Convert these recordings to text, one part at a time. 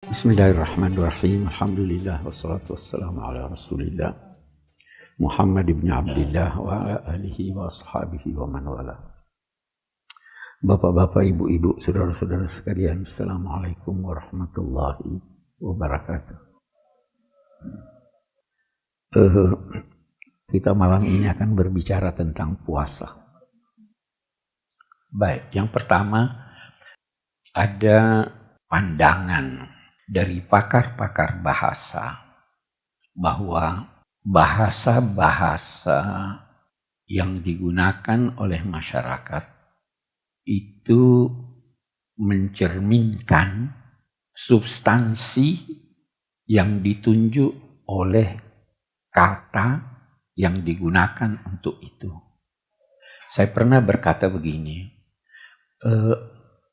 Bismillahirrahmanirrahim. Alhamdulillah wassalatu wassalamu ala Rasulillah Muhammad ibn Abdillah wa ala alihi wa ashabihi wa man wala. Bapak-bapak, ibu-ibu, saudara-saudara sekalian, Assalamualaikum warahmatullahi wabarakatuh. Kita malam ini akan berbicara tentang puasa. Baik, yang pertama ada pandangan dari pakar-pakar bahasa bahwa bahasa-bahasa yang digunakan oleh masyarakat itu mencerminkan substansi yang ditunjuk oleh kata yang digunakan untuk itu. Saya pernah berkata begini,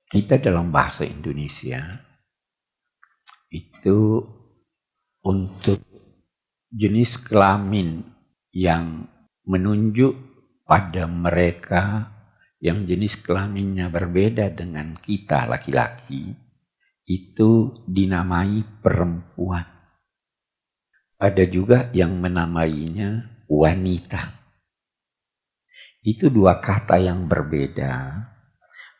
kita dalam bahasa Indonesia itu untuk jenis kelamin yang menunjuk pada mereka yang jenis kelaminnya berbeda dengan kita laki-laki, itu dinamai perempuan. Ada juga yang menamainya wanita. Itu dua kata yang berbeda,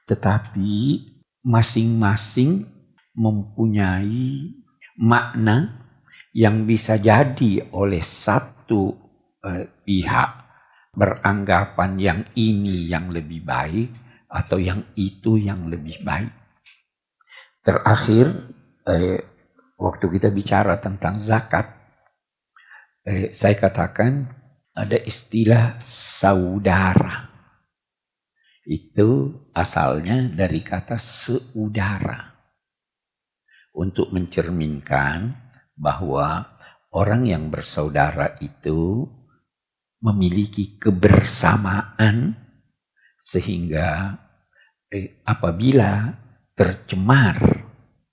tetapi masing-masing mempunyai makna yang bisa jadi oleh satu pihak beranggapan yang ini yang lebih baik atau yang itu yang lebih baik. Terakhir, waktu kita bicara tentang zakat, saya katakan ada istilah saudara. Itu asalnya dari kata seudara. Untuk mencerminkan bahwa orang yang bersaudara itu memiliki kebersamaan sehingga apabila tercemar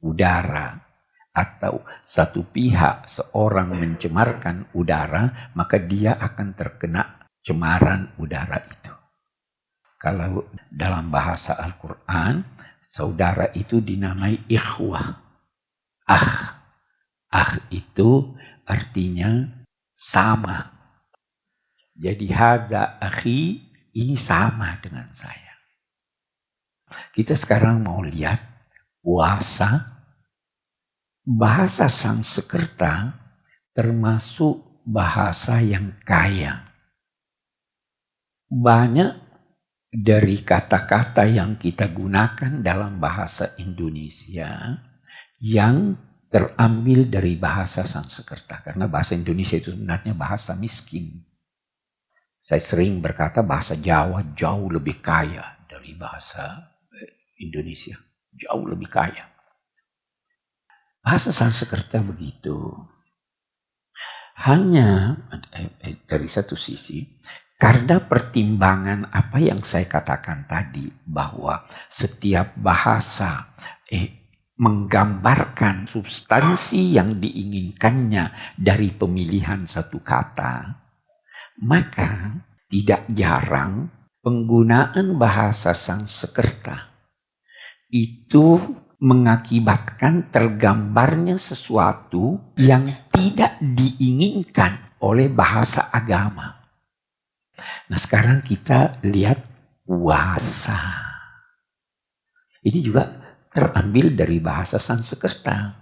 udara atau satu pihak seorang mencemarkan udara, maka dia akan terkena cemaran udara itu. Kalau dalam bahasa Al-Quran, saudara itu dinamai ikhwah. Ah itu artinya sama. Jadi hadza akhi, ini sama dengan saya. Kita sekarang mau lihat puasa. Bahasa Sanskerta termasuk bahasa yang kaya. Banyak dari kata-kata yang kita gunakan dalam bahasa Indonesia yang terambil dari bahasa Sanskerta. Karena bahasa Indonesia itu sebenarnya bahasa miskin. Saya sering berkata bahasa Jawa jauh lebih kaya dari bahasa Indonesia. Jauh lebih kaya. Bahasa Sanskerta begitu. Hanya dari satu sisi, karena pertimbangan apa yang saya katakan tadi, bahwa setiap bahasa menggambarkan substansi yang diinginkannya dari pemilihan satu kata, maka tidak jarang penggunaan bahasa Sanskerta itu mengakibatkan tergambarnya sesuatu yang tidak diinginkan oleh bahasa agama. Nah, sekarang kita lihat puasa. Ini juga terambil dari bahasa Sanskerta.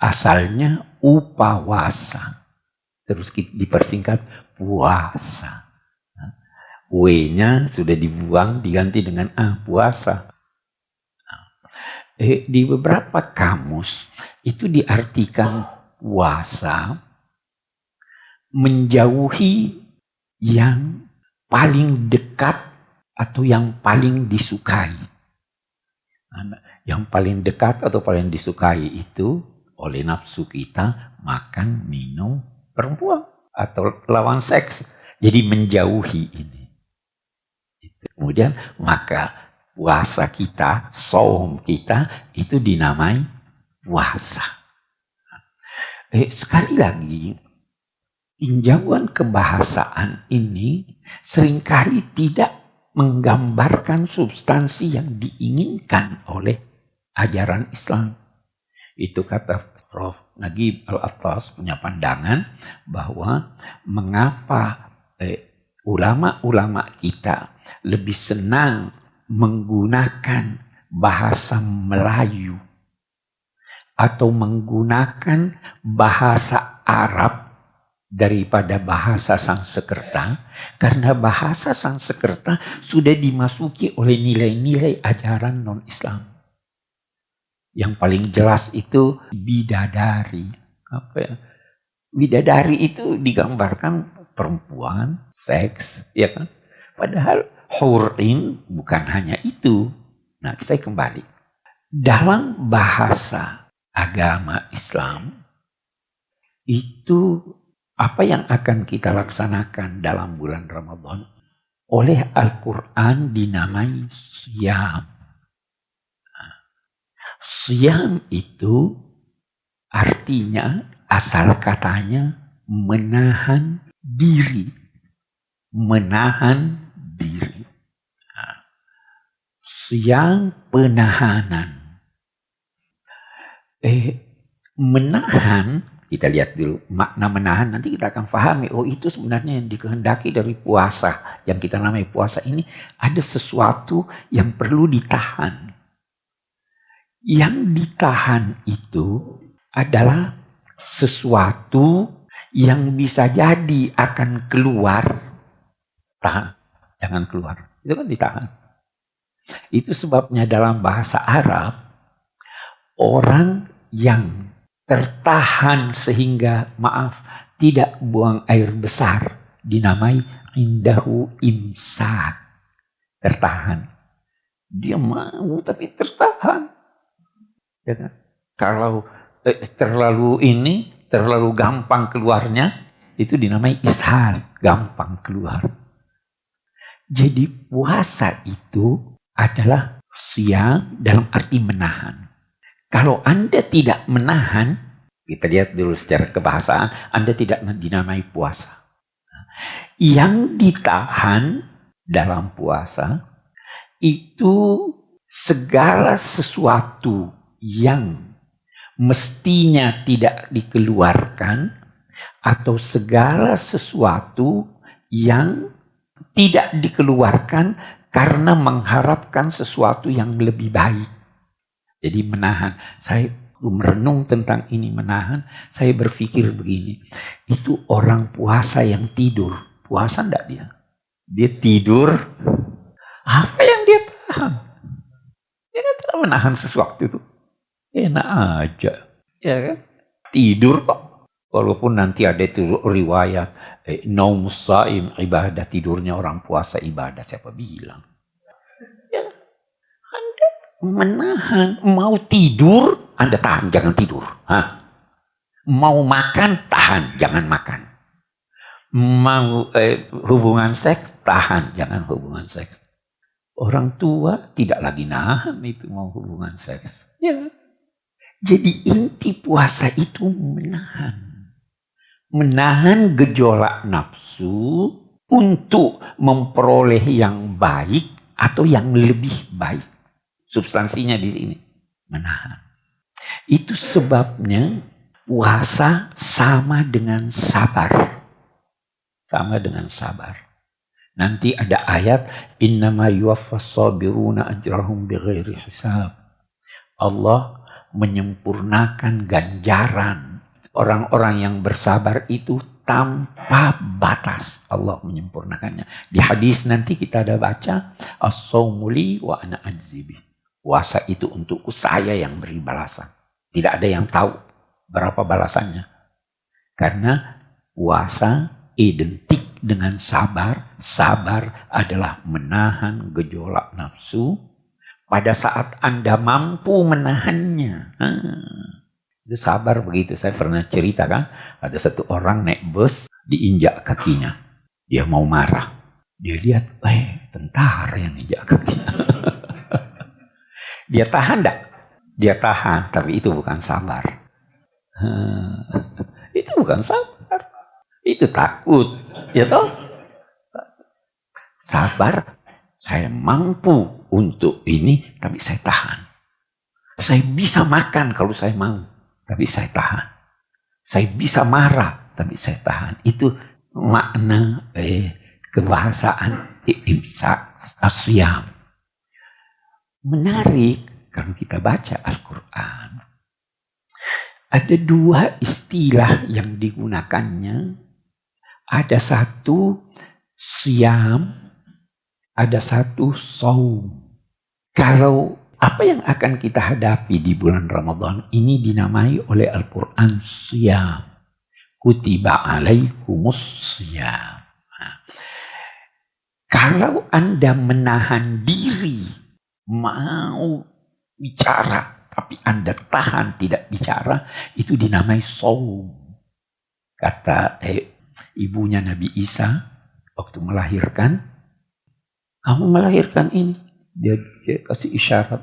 Asalnya upawasa. Terus dipersingkat puasa. W-nya sudah dibuang, diganti dengan puasa. Di beberapa kamus itu diartikan puasa menjauhi yang paling dekat atau yang paling disukai. Yang paling dekat atau paling disukai itu oleh nafsu kita makan, minum, perempuan atau lawan seks. Jadi menjauhi ini. Kemudian maka puasa kita, saum kita itu dinamai puasa. Sekali lagi, tinjauan kebahasaan ini seringkali tidak menggambarkan substansi yang diinginkan oleh ajaran Islam. Itu kata Prof. Naguib Al-Attas punya pandangan bahwa mengapa ulama-ulama kita lebih senang menggunakan bahasa Melayu atau menggunakan bahasa Arab daripada bahasa Sanskerta, karena bahasa Sanskerta sudah dimasuki oleh nilai-nilai ajaran non-Islam. Yang paling jelas itu bidadari. Apa ya? Bidadari itu digambarkan perempuan, seks, ya kan? Padahal hurin bukan hanya itu. Nah, saya kembali. Dalam bahasa agama Islam, itu apa yang akan kita laksanakan dalam bulan Ramadan? Oleh Al-Quran dinamai Siyam. Siyam itu artinya, asal katanya menahan diri. Menahan diri. Siyam penahanan. Menahan, kita lihat dulu makna menahan, nanti kita akan pahami, oh itu sebenarnya yang dikehendaki dari puasa. Yang kita namai puasa ini, ada sesuatu yang perlu ditahan. Yang ditahan itu adalah sesuatu yang bisa jadi akan keluar. Tahan, jangan keluar. Itu kan ditahan. Itu sebabnya dalam bahasa Arab, orang yang tertahan sehingga, tidak buang air besar, dinamai indahu imsak. Tertahan. Dia mau tapi tertahan. Ya kan? Kalau terlalu gampang keluarnya, itu dinamai ishal, gampang keluar. Jadi puasa itu adalah siyam dalam arti menahan. Kalau Anda tidak menahan, kita lihat dulu secara kebahasaan, Anda tidak dinamai puasa. Yang ditahan dalam puasa itu segala sesuatu yang mestinya tidak dikeluarkan, atau segala sesuatu yang tidak dikeluarkan karena mengharapkan sesuatu yang lebih baik. Jadi menahan. Saya merenung tentang ini, menahan. Saya berpikir begini, itu orang puasa yang tidur. Puasa enggak dia? Dia tidur. Apa yang dia tahan? Dia kan tidak menahan sesuatu itu. Enak aja. Ya kan? Tidur kok. Walaupun nanti ada itu riwayat naum saim ibadah, tidurnya orang puasa ibadah, siapa bilang? Ya, Anda menahan, mau tidur Anda tahan, jangan tidur. Mau makan tahan, jangan makan. Mau hubungan seks tahan, jangan hubungan seks. Orang tua tidak lagi nahan itu mau hubungan seks. Ya. Jadi inti puasa itu menahan. Menahan gejolak nafsu untuk memperoleh yang baik atau yang lebih baik. Substansinya di sini. Menahan. Itu sebabnya puasa sama dengan sabar. Sama dengan sabar. Nanti ada ayat, innama yuwaffas sabiruna ajrahum bighairi hisab. Allah menyempurnakan ganjaran orang-orang yang bersabar itu tanpa batas. Allah menyempurnakannya. Di hadis nanti kita ada baca, as-shaumu li wa ana ajzibi. Puasa itu untukku, saya yang beri balasan. Tidak ada yang tahu berapa balasannya. Karena puasa identik dengan sabar. Sabar adalah menahan gejolak nafsu pada saat Anda mampu menahannya. Itu sabar begitu. Saya pernah cerita kan, ada satu orang naik bus, diinjak kakinya. Dia mau marah. Dia lihat, tentara yang injak kakinya. Dia tahan enggak? Dia tahan, tapi itu bukan sabar. Itu bukan sabar. Itu takut. Ya toh? Sabar, saya mampu untuk ini, tapi saya tahan. Saya bisa makan kalau saya mau, tapi saya tahan. Saya bisa marah, tapi saya tahan. Itu makna kebahasaan imsak asyam. Menarik kalau kita baca Al-Quran. Ada dua istilah yang digunakannya. Ada satu siam, ada satu saum. Kalau apa yang akan kita hadapi di bulan Ramadan ini dinamai oleh Al-Quran siyam. Kutiba alaikumus siyam. Nah, kalau Anda menahan diri, mau bicara, tapi Anda tahan tidak bicara, itu dinamai saum. Kata ibunya Nabi Isa waktu melahirkan, kamu melahirkan ini. Dia kasih isyarat.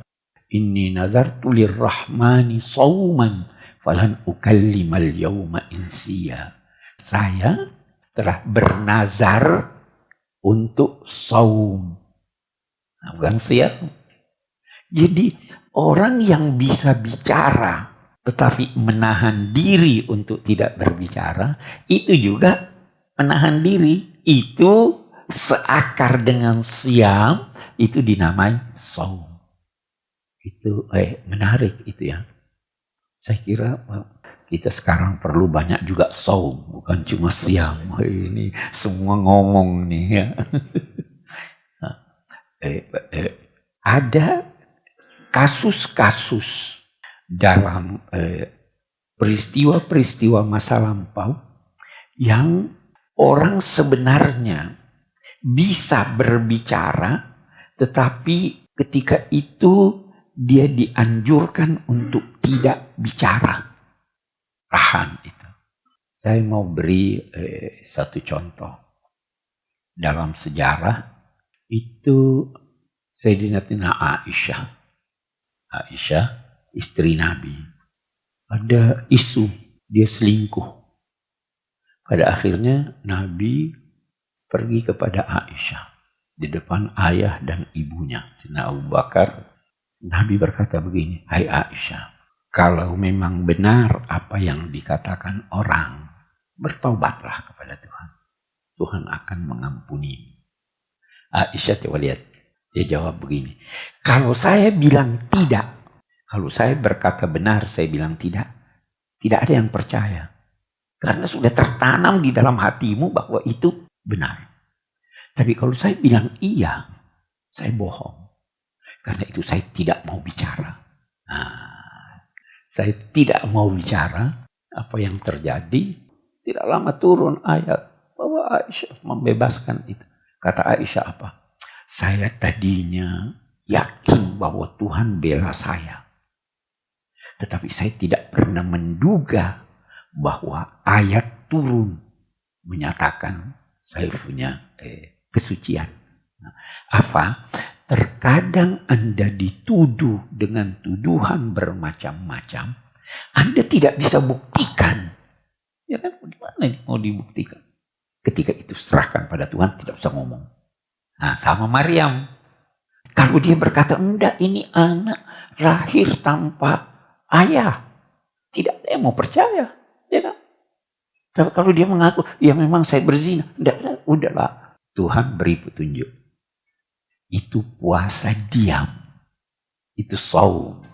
Inni nazartu lirrahmani sawman falan ukallimal yawma insiya. Saya telah bernazar untuk saum. Nah, bukan siam. Jadi orang yang bisa bicara tetapi menahan diri untuk tidak berbicara, itu juga menahan diri. Itu seakar dengan siam, itu dinamai saum. Itu menarik itu ya. Saya kira kita sekarang perlu banyak juga saum, bukan cuma siam. Ini semua ngomong nih ya. Ada kasus-kasus dalam peristiwa-peristiwa masa lampau yang orang sebenarnya bisa berbicara, tetapi ketika itu dia dianjurkan untuk tidak bicara. Tahan itu. Saya mau beri satu contoh. Dalam sejarah itu Sayyidatina Aisyah. Aisyah, istri Nabi. Ada isu dia selingkuh. Pada akhirnya Nabi pergi kepada Aisyah di depan ayah dan ibunya, Sayyidina Abu Bakar. Nabi berkata begini, hai Aisyah, kalau memang benar apa yang dikatakan orang, bertaubatlah kepada Tuhan. Tuhan akan mengampuni. Aisyah coba lihat, dia jawab begini, kalau saya bilang tidak, kalau saya berkata benar, saya bilang tidak ada yang percaya. Karena sudah tertanam di dalam hatimu bahwa itu benar. Tapi kalau saya bilang iya, saya bohong. Karena itu saya tidak mau bicara. Nah, saya tidak mau bicara. Apa yang terjadi? Tidak lama turun ayat bahwa Aisyah membebaskan itu. Kata Aisyah apa? Saya tadinya yakin bahwa Tuhan bela saya. Tetapi saya tidak pernah menduga bahwa ayat turun menyatakan saya punya kesucian. Nah, apa? Terkadang Anda dituduh dengan tuduhan bermacam-macam. Anda tidak bisa buktikan. Ya kan, bagaimana mau dibuktikan? Ketika itu serahkan pada Tuhan, tidak usah ngomong. Nah, sama Maryam. Kalau dia berkata, enggak, ini anak lahir tanpa ayah. Tidak ada yang mau percaya. Ya kan? Tapi kalau dia mengaku, ya memang saya berzina. Enggak, udahlah. Tuhan beri petunjuk. Itu puasa diam. Itu saum.